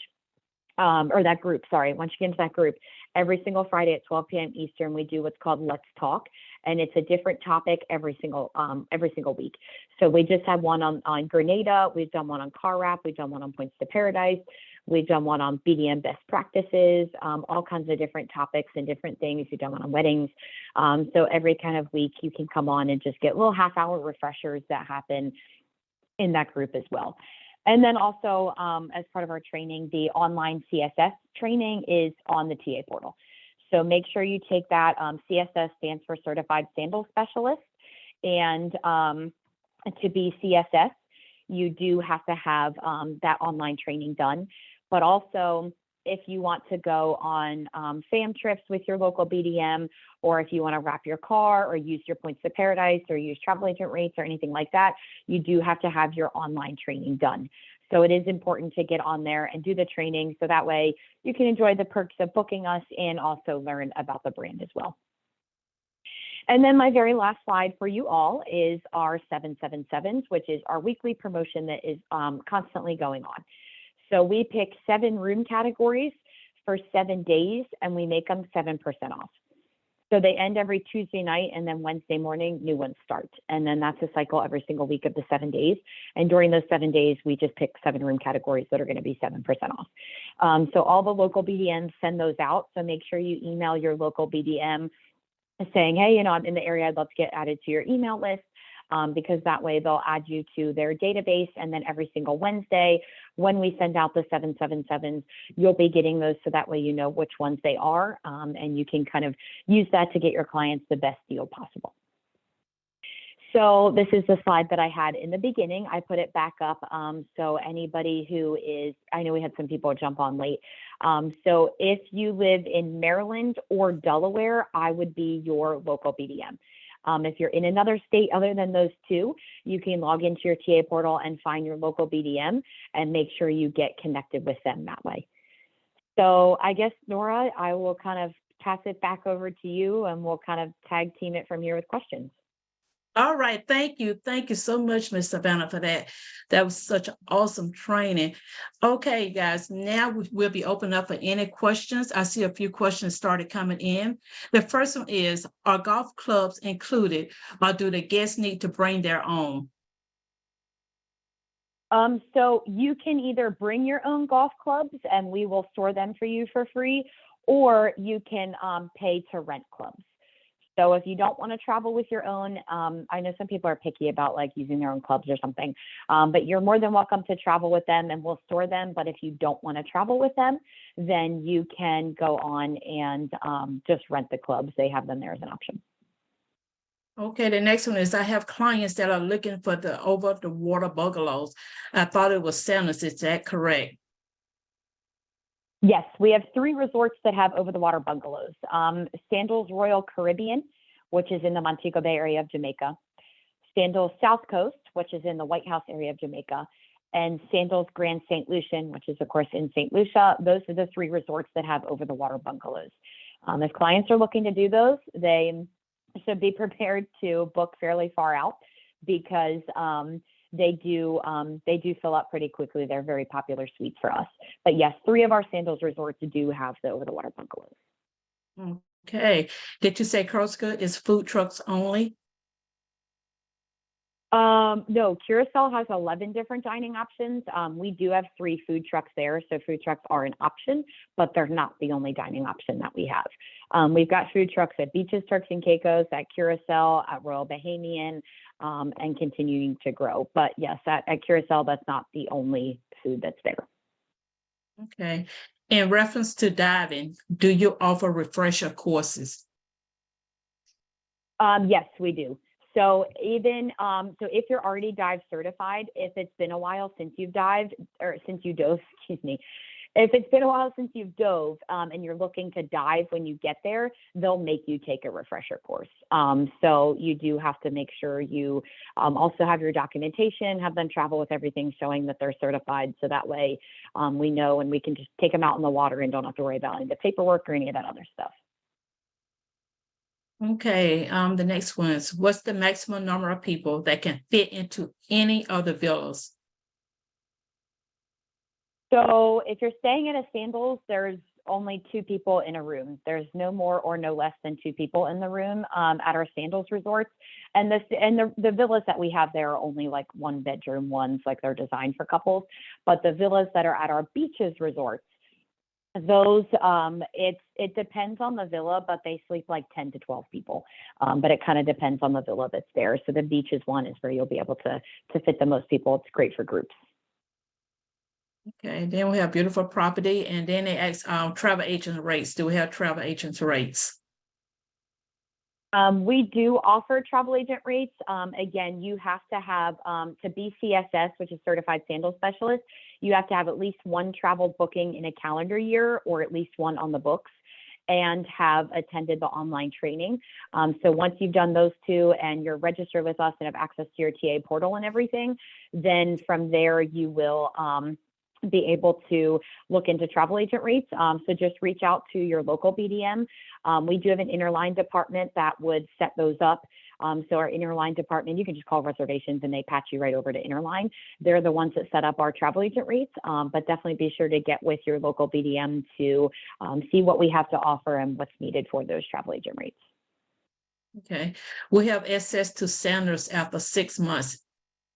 or that group, sorry, once you get into that group, every single Friday at 12 p.m. Eastern, we do what's called Let's Talk. And it's a different topic every single week. So we just had one on Grenada. We've done one on car wrap. We've done one on Points to Paradise. We've done one on BDM best practices, all kinds of different topics and different things. We've done one on weddings. So every kind of week you can come on and just get little half-hour refreshers that happen in that group as well. And then also, as part of our training, the online CSS training is on the TA portal. So make sure you take that. CSS stands for Certified Sandal Specialist. And to be CSS, you do have to have that online training done. But also, if you want to go on fam trips with your local BDM, or if you want to wrap your car or use your Points to Paradise or use travel agent rates or anything like that, you do have to have your online training done. So it is important to get on there and do the training so that way you can enjoy the perks of booking us and also learn about the brand as well. And then my very last slide for you all is our 777s, which is our weekly promotion that is constantly going on. So we pick 7 room categories for 7 days, and we make them 7% off. So they end every Tuesday night, and then Wednesday morning, new ones start. And then that's a cycle every single week of the 7 days. And during those 7 days, we just pick 7 room categories that are going to be 7% off. So all the local BDMs send those out. So make sure you email your local BDM saying, hey, I'm in the area, I'd love to get added to your email list. Because that way they'll add you to their database. And then every single Wednesday, when we send out the 777s, you'll be getting those so that way you know which ones they are. And you can kind of use that to get your clients the best deal possible. So this is the slide that I had in the beginning. I put it back up. So anybody who is, I know we had some people jump on late. So if you live in Maryland or Delaware, I would be your local BDM. If you're in another state other than those two, you can log into your TA portal and find your local BDM and make sure you get connected with them that way. So I guess, Nora, I will kind of pass it back over to you and we'll kind of tag team it from here with questions. All right. Thank you. Thank you so much, Ms. Savannah, for that. That was such awesome training. Okay, guys, now we'll be open up for any questions. I see a few questions started coming in. The first one is, are golf clubs included, or do the guests need to bring their own? So you can either bring your own golf clubs and we will store them for you for free, or you can pay to rent clubs. So if you don't want to travel with your own, I know some people are picky about like using their own clubs or something, but you're more than welcome to travel with them and we'll store them. But if you don't want to travel with them, then you can go on and just rent the clubs. They have them there as an option. Okay, the next one is, I have clients that are looking for the over the water bungalows. I thought it was Sandals. Is that correct? Yes, we have 3 resorts that have over-the-water bungalows. Sandals Royal Caribbean, which is in the Montego Bay area of Jamaica. Sandals South Coast, which is in the White House area of Jamaica. And Sandals Grand Saint Lucian, which is, of course, in Saint Lucia. Those are the 3 resorts that have over-the-water bungalows. If clients are looking to do those, they should be prepared to book fairly far out because they do fill up pretty quickly. They're very popular suites for us. But yes, 3 of our Sandals resorts do have the over-the-water bungalows. Okay. Did you say Corsica is food trucks only? No, Curaçao has 11 different dining options. We do have 3 food trucks there. So food trucks are an option, but they're not the only dining option that we have. We've got food trucks at Beaches, Turks and Caicos, at Curaçao, at Royal Bahamian, and continuing to grow. But yes, at Curaçao, that's not the only food that's there. Okay. In reference to diving, do you offer refresher courses? Yes, we do. So even so if you're already dive certified, if it's been a while since you've dived or since you dove, excuse me, if it's been a while since you've dove and you're looking to dive when you get there, they'll make you take a refresher course. So you do have to make sure you also have your documentation, have them travel with everything showing that they're certified. So that way we know and we can just take them out in the water and don't have to worry about any of the paperwork or any of that other stuff. Okay, the next one is, what's the maximum number of people that can fit into any of the villas? So if you're staying at a Sandals, there's only 2 people in a room. There's no more or no less than 2 people in the room at our Sandals resorts. And the villas that we have there are only like 1-bedroom ones, like they're designed for couples. But the villas that are at our beaches resorts, those it depends on the villa, but they sleep like 10 to 12 people. But it kind of depends on the villa that's there. So the beaches one is where you'll be able to fit the most people. It's great for groups. Okay, then we have beautiful property, and then they ask travel agent rates. Do we have travel agent rates? We do offer travel agent rates. Again, you have to have, to be CSS, which is Certified Sandal Specialist, you have to have at least 1 travel booking in a calendar year or at least 1 on the books and have attended the online training. So once you've done those 2 and you're registered with us and have access to your TA portal and everything, then from there you will be able to look into travel agent rates. So just reach out to your local BDM. We do have an interline department that would set those up. So our interline department, you can just call reservations and they patch you right over to interline. They're the ones that set up our travel agent rates, but definitely be sure to get with your local BDM to see what we have to offer and what's needed for those travel agent rates. Okay, we have access to Sandals after 6 months.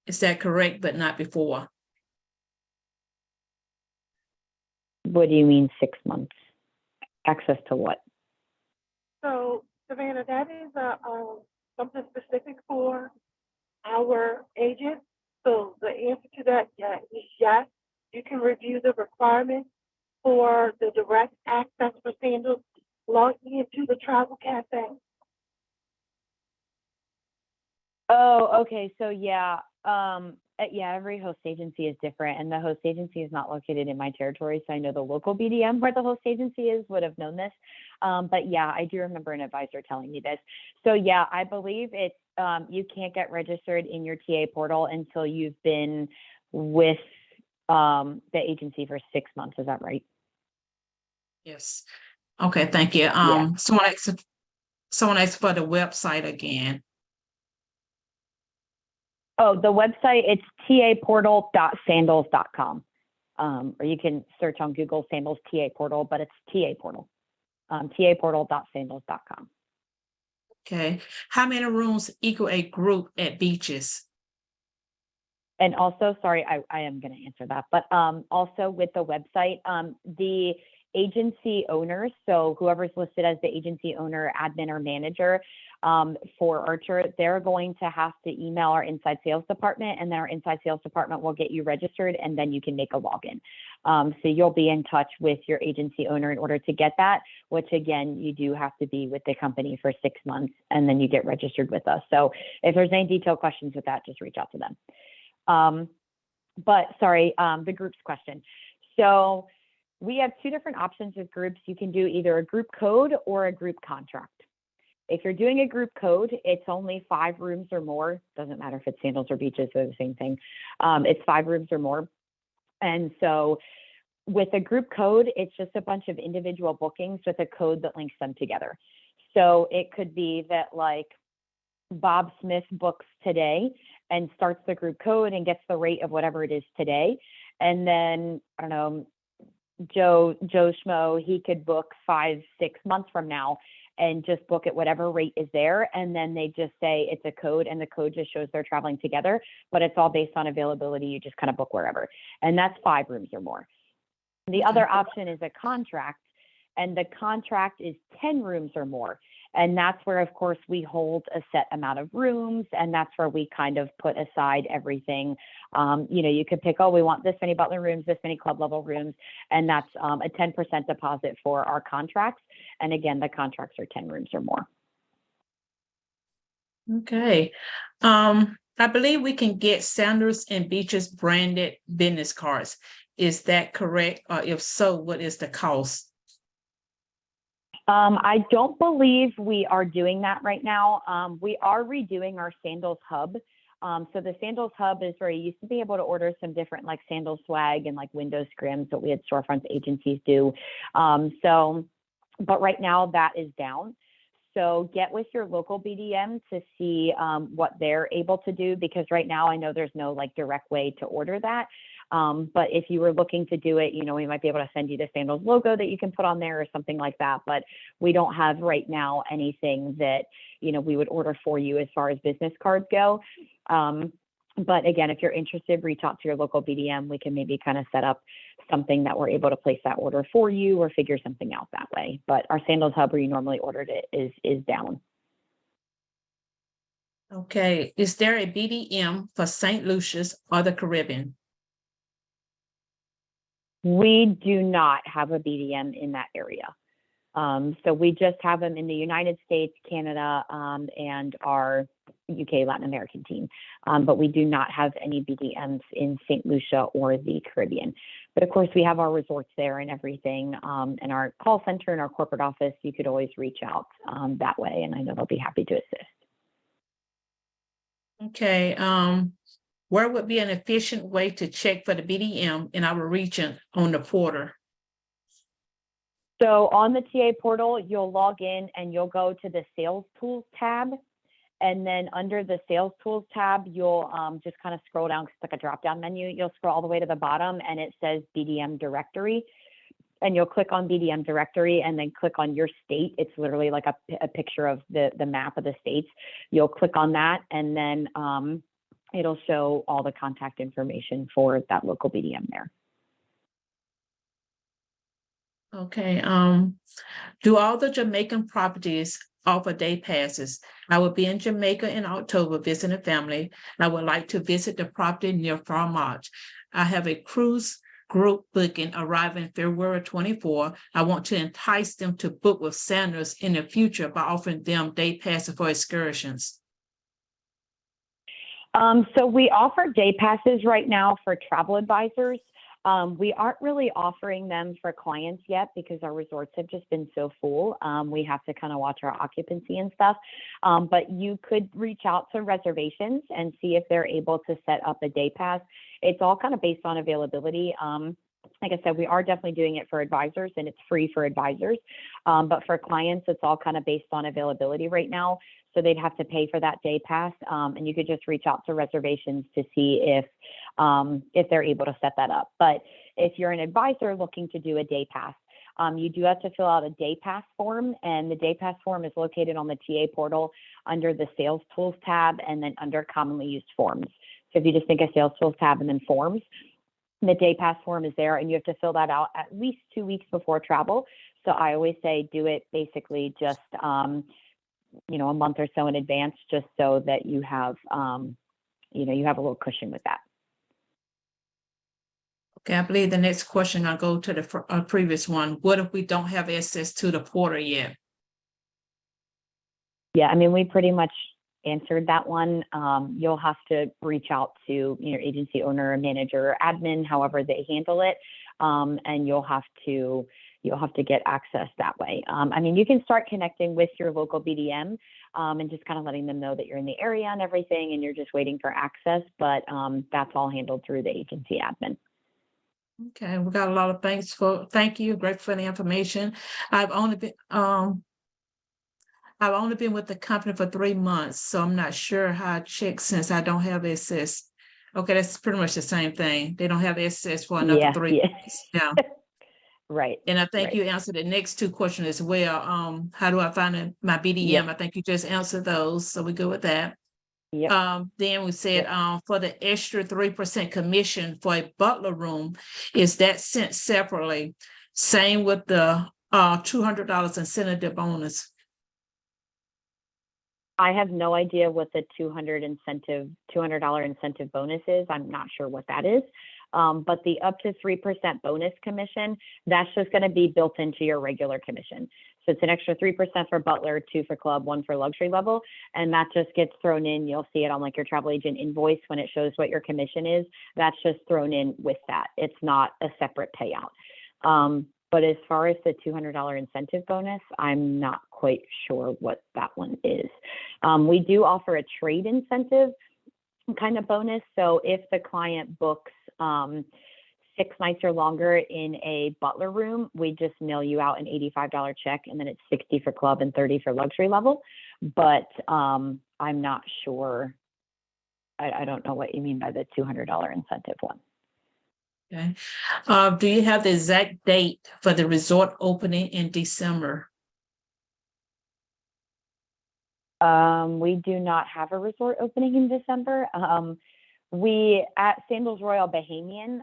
Is that correct, but not before? What do you mean 6 months? Access to what? So, Savannah, that is something specific for our agent. So the answer to that is yes. You can review the requirements for the direct access for Sandals logging into the travel cafe. Oh, okay. So yeah, every host agency is different, and the host agency is not located in my territory. So I know the local BDM where the host agency is would have known this. But yeah, I do remember an advisor telling me this. So yeah, I believe it's you can't get registered in your TA portal until you've been with the agency for 6 months. Is that right? Yes. Okay, thank you. Yeah. Someone asked for the website again. Oh, the website, it's taportal.sandals.com. Or you can search on Google Sandals TA portal, but it's TA portal. taportal.sandals.com. Okay. How many rooms equal a group at beaches? And also, sorry, I am going to answer that, but also with the website, the agency owners, so whoever's listed as the agency owner, admin, or manager for Archer, they're going to have to email our inside sales department, and then our inside sales department will get you registered, and then you can make a login. So you'll be in touch with your agency owner in order to get that, which again, you do have to be with the company for 6 months, and then you get registered with us. So if there's any detailed questions with that, just reach out to them. But sorry, the groups question. So we have 2 different options with groups. You can do either a group code or a group contract. If you're doing a group code, it's only 5 rooms or more. Doesn't matter if it's Sandals or beaches, they're the same thing. It's 5 rooms or more. And so with a group code, it's just a bunch of individual bookings with a code that links them together. So it could be that like Bob Smith books today and starts the group code and gets the rate of whatever it is today. And then, I don't know, Joe Schmo, he could book 5-6 months from now and just book at whatever rate is there. And then they just say it's a code, and the code just shows they're traveling together, but it's all based on availability. You just kind of book wherever. And that's 5 rooms or more. The other option is a contract, and the contract is 10 rooms or more. And that's where, of course, we hold a set amount of rooms, and that's where we kind of put aside everything. You could pick, oh, we want this many butler rooms, this many club level rooms, and that's a 10% deposit for our contracts. And again, the contracts are 10 rooms or more. Okay. I believe we can get Sandals and Beaches branded business cards. Is that correct? Or if so, what is the cost? I don't believe we are doing that right now. We are redoing our Sandals hub. So the Sandals hub is where you used to be able to order some different like sandal swag and like window scrims that we had storefronts agencies do. But right now that is down. So get with your local BDM to see what they're able to do, because right now I know there's no like direct way to order that. But if you were looking to do it, we might be able to send you the Sandals logo that you can put on there or something like that. But we don't have right now anything that, we would order for you as far as business cards go. But again, if you're interested, reach out to your local BDM. We can maybe kind of set up something that we're able to place that order for you or figure something out that way. But our Sandals hub where you normally ordered it is down. Okay. Is there a BDM for Saint Lucia's or the Caribbean? We do not have a BDM in that area. So we just have them in the United States, Canada, and our UK Latin American team. But we do not have any BDMs in St. Lucia or the Caribbean. But of course, we have our resorts there and everything, and our call center and our corporate office. You could always reach out that way, and I know they'll be happy to assist. Okay. Where would be an efficient way to check for the BDM in our region on the portal? So on the TA portal, you'll log in and you'll go to the Sales Tools tab. And then under the Sales Tools tab, you'll just kind of scroll down, 'cause it's like a drop-down menu. You'll scroll all the way to the bottom and it says BDM Directory. And you'll click on BDM Directory and then click on your state. It's literally like a picture of the map of the states. You'll click on that and then it'll show all the contact information for that local BDM there. Okay. Do all the Jamaican properties offer day passes? I will be in Jamaica in October visiting family. I would like to visit the property near Farmage. I have a cruise group booking arriving February 24. I want to entice them to book with Sandals in the future by offering them day passes for excursions. So we offer day passes right now for travel advisors. We aren't really offering them for clients yet because our resorts have just been so full. We have to kind of watch our occupancy and stuff. But you could reach out to reservations and see if they're able to set up a day pass. It's all kind of based on availability. Like I said, we are definitely doing it for advisors and it's free for advisors. But for clients, it's all kind of based on availability right now. So they'd have to pay for that day pass. And you could just reach out to reservations to see if they're able to set that up. But if you're an advisor looking to do a day pass, you do have to fill out a day pass form, and the day pass form is located on the TA portal under the Sales Tools tab and then under commonly used forms. So if you just think of Sales Tools tab and then forms, the day pass form is there, and you have to fill that out at least 2 weeks before travel. So I always say do it basically just a month or so in advance, just so that you have you have a little cushion with that. Okay, I believe the next question, I'll go to the previous one. What if we don't have access to the portal yet? Yeah, I mean, we pretty much answered that one. You'll have to reach out to your agency owner, manager, or admin, however they handle it, and you'll have to get access that way. I mean, you can start connecting with your local BDM and just kind of letting them know that you're in the area and everything, and you're just waiting for access. But that's all handled through the agency admin. Okay, we got a lot of thank you. Great for the information. I've only been with the company for 3 months, so I'm not sure how I check since I don't have access. Okay, that's pretty much the same thing. They don't have access for another 3 months. Yeah. Right. And I think you answered the next 2 questions as well. How do I find my BDM? Yep. I think you just answered those, so we're good with that. Yep. Then we said for the extra 3% commission for a butler room, is that sent separately? Same with the $200 incentive bonus. I have no idea what the $200 incentive bonus is. I'm not sure what that is. But the up to 3% bonus commission, that's just going to be built into your regular commission. So it's an extra 3% for butler, 2 for club, 1 for luxury level. And that just gets thrown in. You'll see it on like your travel agent invoice when it shows what your commission is. That's just thrown in with that. It's not a separate payout. But as far as the $200 incentive bonus, I'm not quite sure what that one is. We do offer a trade incentive kind of bonus. So if the client books 6 nights or longer in a butler room, we just mail you out an $85 check, and then it's 60 for club and 30 for luxury level. But I'm not sure. I don't know what you mean by the $200 incentive one. Okay. Do you have the exact date for the resort opening in December? We do not have a resort opening in December. We at Sandals Royal Bahamian,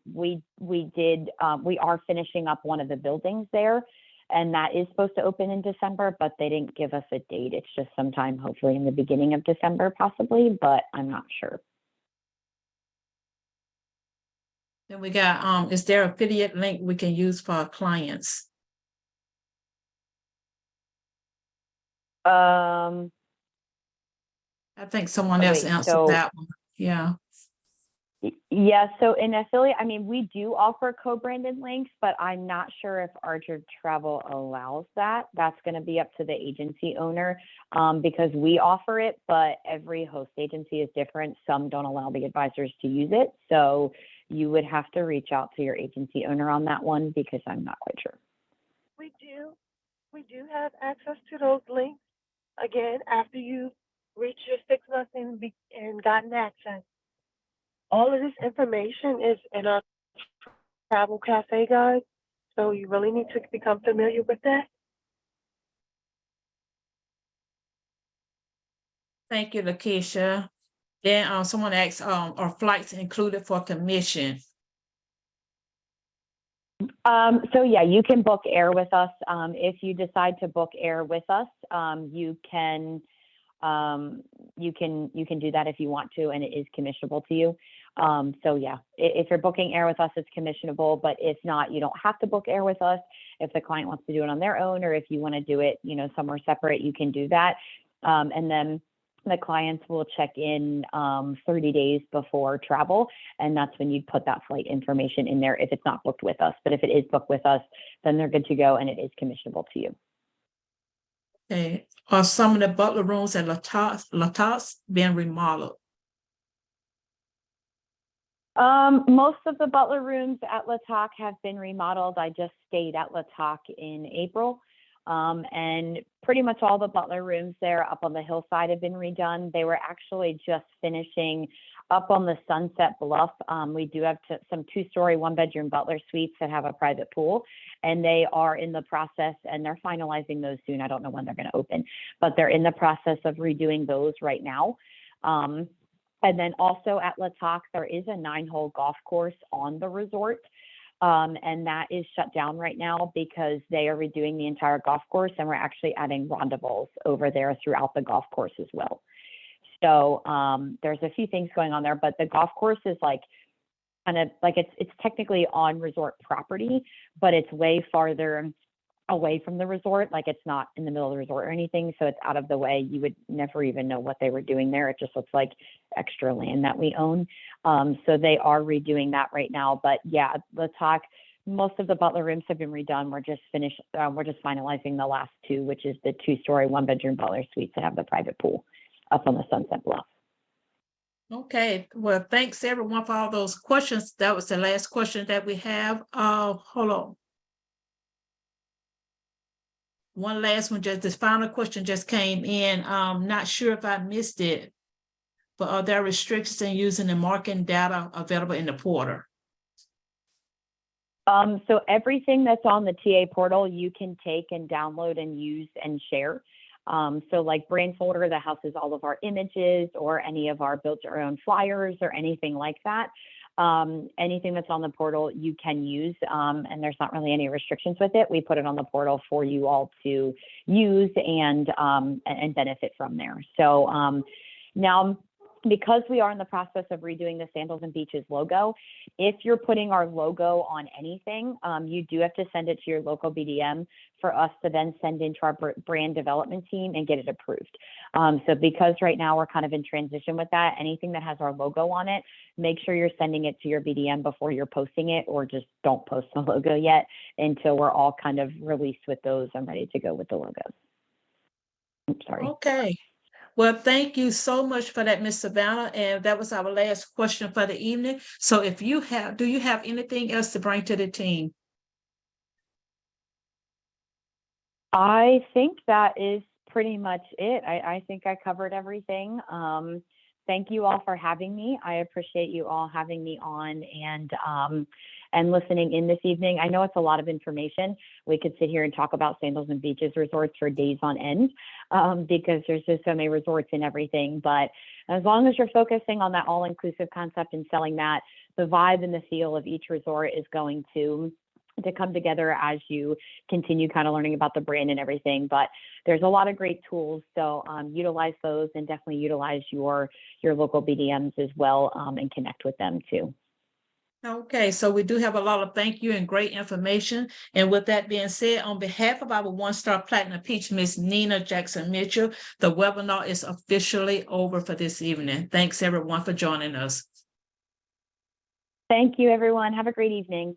we are finishing up one of the buildings there, and that is supposed to open in December, but they didn't give us a date. It's just sometime hopefully in the beginning of December possibly, but I'm not sure. Then we got, is there an affiliate link we can use for our clients? I think someone else answered that one. Yeah. Yeah, so in affiliate, I mean, we do offer co-branded links, but I'm not sure if Archer Travel allows that. That's going to be up to the agency owner because we offer it, but every host agency is different. Some don't allow the advisors to use it. So you would have to reach out to your agency owner on that one because I'm not quite sure. We do have access to those links. Again, after you reach your 6 months and gotten access. All of this information is in our travel cafe guide, so you really need to become familiar with that. Thank you, Lakeisha. Then someone asked, are flights included for commission? So yeah, you can book air with us. If you decide to book air with us, you can do that if you want to, and it is commissionable to you. So yeah, if you're booking air with us, it's commissionable, but if not, you don't have to book air with us. If the client wants to do it on their own, or if you want to do it, somewhere separate, you can do that. And then the clients will check in 30 days before travel, and that's when you'd put that flight information in there if it's not booked with us. But if it is booked with us, then they're good to go, and it is commissionable to you. Okay. Are some of the butler rooms at Latas being remodeled? Most of the butler rooms at Latak have been remodeled. I just stayed at Latak in April. And pretty much all the butler rooms there up on the hillside have been redone. They were actually just finishing up on the Sunset Bluff. We do have some 2-story, 1-bedroom butler suites that have a private pool, and they are in the process, and they're finalizing those soon. I don't know when they're going to open, but they're in the process of redoing those right now. And then also at Latak, there is a 9-hole golf course on the resort. And that is shut down right now because they are redoing the entire golf course, and we're actually adding rondables over there throughout the golf course as well. So there's a few things going on there, but the golf course is it's technically on resort property, but it's way farther away from the resort. Like, it's not in the middle of the resort or anything, so it's out of the way. You would never even know what they were doing there. It just looks like extra land that we own. So they are redoing that right now. But yeah, let's talk. Most of the butler rooms have been redone. We're just finalizing the last 2, which is the 2-story, 1-bedroom butler suites that have the private pool up on the Sunset Bluff. Okay, well, thanks everyone for all those questions. That was the last question that we have. Hold on. One last one, just this final question just came in. Not sure if I missed it, but are there restrictions in using the marketing data available in the portal? So everything that's on the TA portal, you can take and download and use and share. So like brand folder that houses all of our images or any of our build your own flyers or anything like that. Anything that's on the portal you can use, and there's not really any restrictions with it. We put it on the portal for you all to use and benefit from there. So now, because we are in the process of redoing the Sandals and Beaches logo, if you're putting our logo on anything, you do have to send it to your local BDM for us to then send into our brand development team and get it approved. So because right now we're kind of in transition with that, anything that has our logo on it, make sure you're sending it to your BDM before you're posting it, or just don't post the logo yet until we're all kind of released with those and ready to go with the logos. I'm sorry. Okay. Well, thank you so much for that, Ms. Savannah. And that was our last question for the evening. So if you have, do you have anything else to bring to the team? I think that is pretty much it. I think I covered everything. Thank you all for having me. I appreciate you all having me on and listening in this evening. I know it's a lot of information. We could sit here and talk about Sandals and Beaches resorts for days on end, because there's just so many resorts and everything. But as long as you're focusing on that all-inclusive concept and selling that, the vibe and the feel of each resort is going to come together as you continue kind of learning about the brand and everything. But there's a lot of great tools, so utilize those, and definitely utilize your local BDMs as well, and connect with them too. Okay, so we do have a lot of thank you and great information. And with that being said, on behalf of our one-star platinum peach, Miss Nina Jackson Mitchell, the webinar is officially over for this evening. Thanks everyone for joining us. Thank you, everyone. Have a great evening.